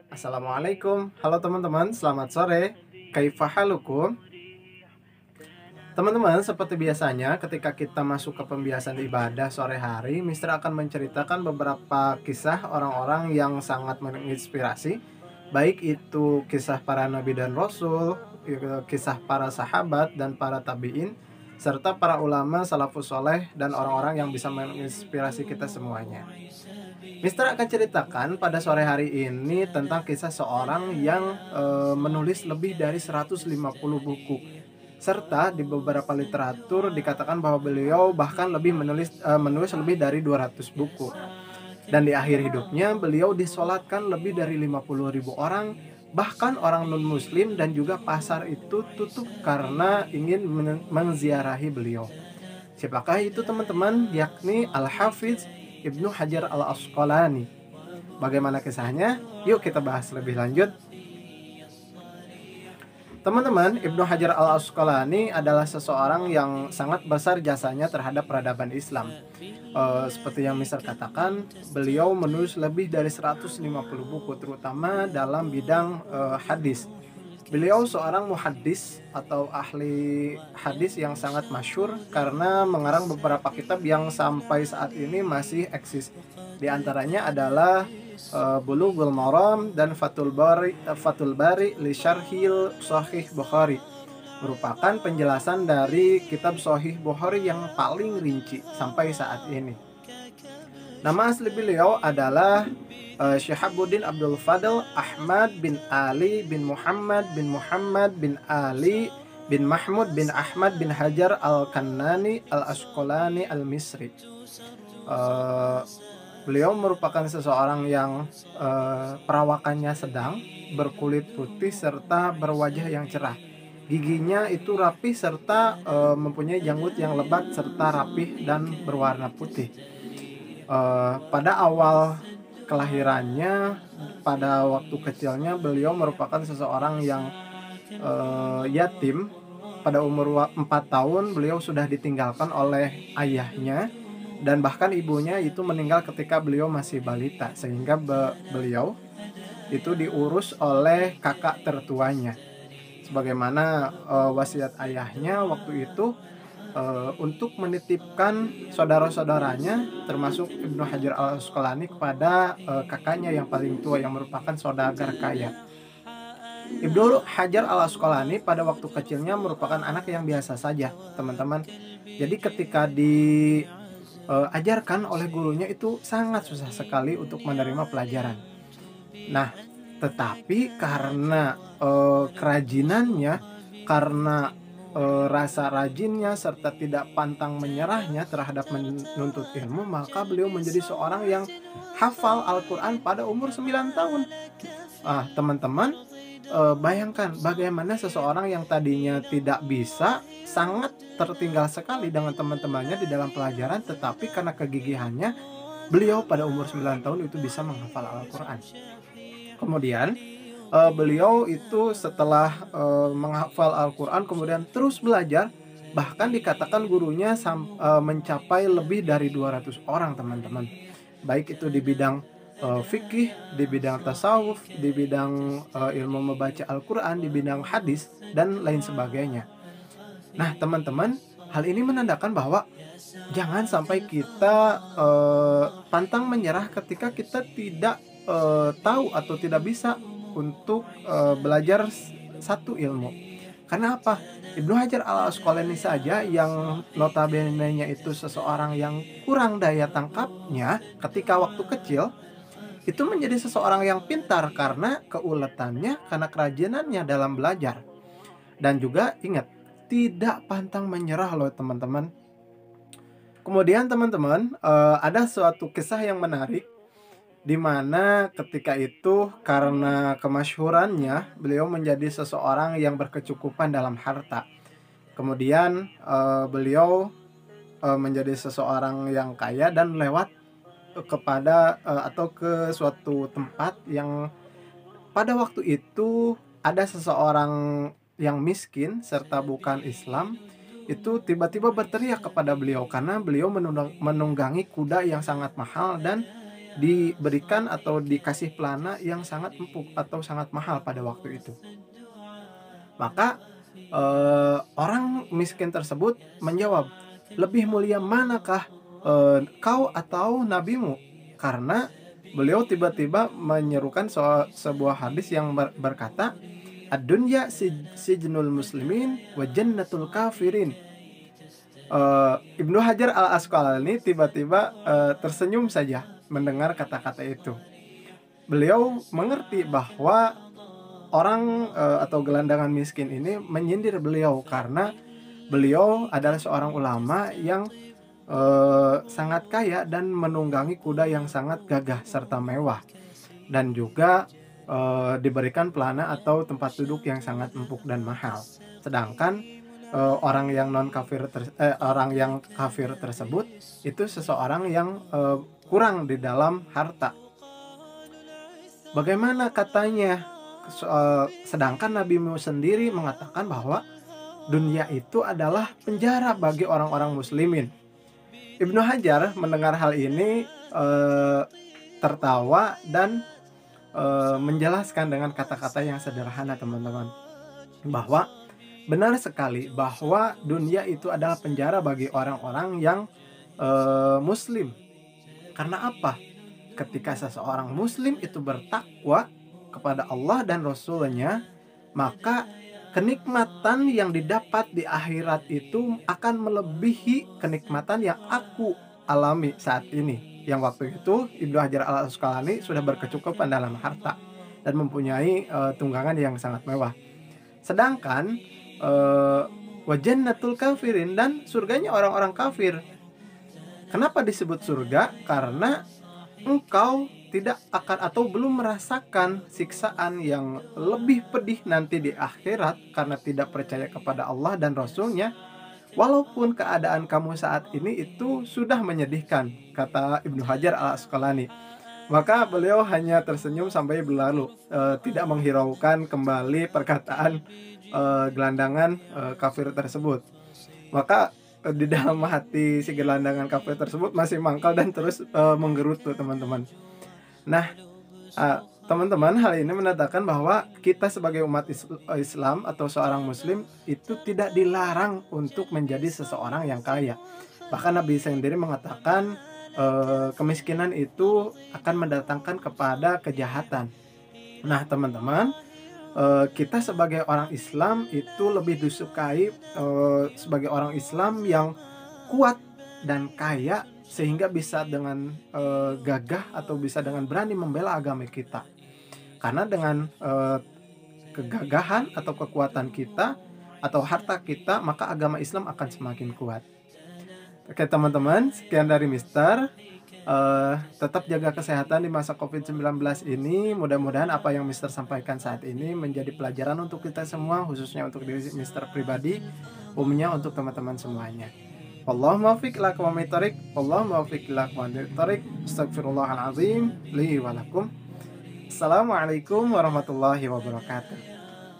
Assalamualaikum, halo teman-teman, selamat sore. Kaifa halukum? Teman-teman, seperti biasanya ketika kita masuk ke pembiasan ibadah sore hari, Mister akan menceritakan beberapa kisah orang-orang yang sangat menginspirasi, baik itu kisah para nabi dan rasul, kisah para sahabat dan para tabi'in, serta para ulama salafus soleh dan orang-orang yang bisa menginspirasi kita semuanya. Mister akan ceritakan pada sore hari ini tentang kisah seorang yang menulis lebih dari 150 buku. Serta di beberapa literatur dikatakan bahwa beliau bahkan menulis lebih dari 200 buku. Dan di akhir hidupnya beliau disolatkan lebih dari 50.000 orang, bahkan orang non-muslim dan juga pasar itu tutup karena ingin menziarahi beliau. Siapakah itu teman-teman? Yakni Al-Hafiz Ibnu Hajar Al-Asqalani. Bagaimana kisahnya? Yuk kita bahas lebih lanjut. Teman-teman, Ibnu Hajar Al-Asqalani adalah seseorang yang sangat besar jasanya terhadap peradaban Islam. Seperti yang Mister katakan, beliau menulis lebih dari 150 buku, terutama dalam bidang hadis. Beliau seorang muhaddis atau ahli hadis yang sangat masyhur karena mengarang beberapa kitab yang sampai saat ini masih eksis. Di antaranya adalah Bulughul Maram dan Fathul Bari li Syarhil Sahih Bukhari, merupakan penjelasan dari kitab Sahih Bukhari yang paling rinci sampai saat ini. Nama asli beliau adalah Syihabuddin Abdul Fadl Ahmad bin Ali bin Muhammad bin Ali bin Mahmud bin Ahmad bin Hajar Al-Kannani Al-Asqalani Al-Misri. Beliau merupakan seseorang yang perawakannya sedang, berkulit putih serta berwajah yang cerah. Giginya itu rapih serta mempunyai janggut yang lebat serta rapih dan berwarna putih. Pada awal kelahirannya, pada waktu kecilnya beliau merupakan seseorang yang yatim. Pada umur 4 tahun beliau sudah ditinggalkan oleh ayahnya, dan bahkan ibunya itu meninggal ketika beliau masih balita, sehingga beliau itu diurus oleh kakak tertuanya. Sebagaimana wasiat ayahnya waktu itu, untuk menitipkan saudara-saudaranya termasuk Ibnu Hajar Al-Asqalani kepada kakaknya yang paling tua yang merupakan saudagar kaya. Ibnu Hajar Al-Asqalani pada waktu kecilnya merupakan anak yang biasa saja, teman-teman. Jadi ketika diajarkan oleh gurunya itu sangat susah sekali untuk menerima pelajaran. Nah, tetapi karena kerajinannya, karena rasa rajinnya serta tidak pantang menyerahnya terhadap menuntut ilmu, maka beliau menjadi seorang yang hafal Al-Quran pada umur 9 tahun. Teman-teman, bayangkan bagaimana seseorang yang tadinya tidak bisa, sangat tertinggal sekali dengan teman-temannya di dalam pelajaran, tetapi karena kegigihannya, beliau pada umur 9 tahun itu bisa menghafal Al-Quran. Kemudian beliau itu setelah menghafal Al-Quran kemudian terus belajar, bahkan dikatakan gurunya mencapai lebih dari 200 orang, teman-teman. Baik itu di bidang fikih, di bidang tasawuf, di bidang ilmu membaca Al-Quran, di bidang hadis, dan lain sebagainya. Nah, teman-teman, hal ini menandakan bahwa jangan sampai kita pantang menyerah ketika kita tidak tahu atau tidak bisa untuk belajar satu ilmu. Karena apa? Ibnu Hajar Al-Asqalani saja yang notabene-nya itu seseorang yang kurang daya tangkapnya ketika waktu kecil, itu menjadi seseorang yang pintar karena keuletannya, karena kerajinannya dalam belajar. Dan juga ingat, tidak pantang menyerah loh teman-teman. Kemudian teman-teman, ada suatu kisah yang menarik, di mana ketika itu karena kemasyhurannya beliau menjadi seseorang yang berkecukupan dalam harta. Kemudian beliau menjadi seseorang yang kaya dan lewat kepada atau ke suatu tempat yang pada waktu itu ada seseorang yang miskin serta bukan Islam, itu tiba-tiba berteriak kepada beliau karena beliau menunggangi kuda yang sangat mahal dan diberikan atau dikasih pelana yang sangat empuk atau sangat mahal pada waktu itu. Maka orang miskin tersebut menjawab, "Lebih mulia manakah kau atau nabimu?" Karena beliau tiba-tiba menyerukan sebuah hadis yang berkata, "Ad-dunya sijnul muslimin wa jannatul kafirin." Ibnu Hajar Al-Asqalani tiba-tiba tersenyum saja mendengar kata-kata itu. Beliau mengerti bahwa orang atau gelandangan miskin ini menyindir beliau karena beliau adalah seorang ulama yang sangat kaya dan menunggangi kuda yang sangat gagah serta mewah, dan juga diberikan pelana atau tempat duduk yang sangat empuk dan mahal. Sedangkan orang yang kafir tersebut itu seseorang yang kurang di dalam harta. Bagaimana katanya? Sedangkan Nabi Muhammad sendiri mengatakan bahwa dunia itu adalah penjara bagi orang-orang muslimin. Ibnu Hajar mendengar hal ini tertawa dan menjelaskan dengan kata-kata yang sederhana, teman-teman, bahwa benar sekali bahwa dunia itu adalah penjara bagi orang-orang yang muslim. Karena apa? Ketika seseorang muslim itu bertakwa kepada Allah dan Rasul-Nya, maka kenikmatan yang didapat di akhirat itu akan melebihi kenikmatan yang aku alami saat ini. Yang waktu itu Ibnu Hajar Al-Asqalani sudah berkecukupan dalam harta dan mempunyai tunggangan yang sangat mewah. Sedangkan wa jannatul kafirin, dan surganya orang-orang kafir. Kenapa disebut surga? Karena engkau tidak akan atau belum merasakan siksaan yang lebih pedih nanti di akhirat karena tidak percaya kepada Allah dan Rasul-Nya, walaupun keadaan kamu saat ini itu sudah menyedihkan, kata Ibnu Hajar Al-Asqalani. Maka beliau hanya tersenyum sampai berlalu, tidak menghiraukan kembali perkataan gelandangan kafir tersebut. Maka di dalam hati si gelandangan kafir tersebut masih mangkal dan terus menggerutu, teman-teman. Nah, teman-teman, hal ini menandakan bahwa kita sebagai umat Islam atau seorang muslim itu tidak dilarang untuk menjadi seseorang yang kaya. Bahkan Nabi sendiri mengatakan kemiskinan itu akan mendatangkan kepada kejahatan. Nah, teman-teman, kita sebagai orang Islam itu lebih disukai sebagai orang Islam yang kuat dan kaya, sehingga bisa dengan gagah atau bisa dengan berani membela agama kita. Karena dengan kegagahan atau kekuatan kita atau harta kita, maka agama Islam akan semakin kuat. Oke, teman-teman, sekian dari Mister. Tetap jaga kesehatan di masa COVID-19 ini. Mudah-mudahan apa yang Mister sampaikan saat ini menjadi pelajaran untuk kita semua, khususnya untuk diri Mister pribadi, umumnya untuk teman-teman semuanya. Wallahu muwaffiq ila aqwamit thoriq. Wallahu muwaffiq ila aqwamit thoriq. Astaghfirullahalazim li wa lakum. Assalamualaikum warahmatullahi wabarakatuh.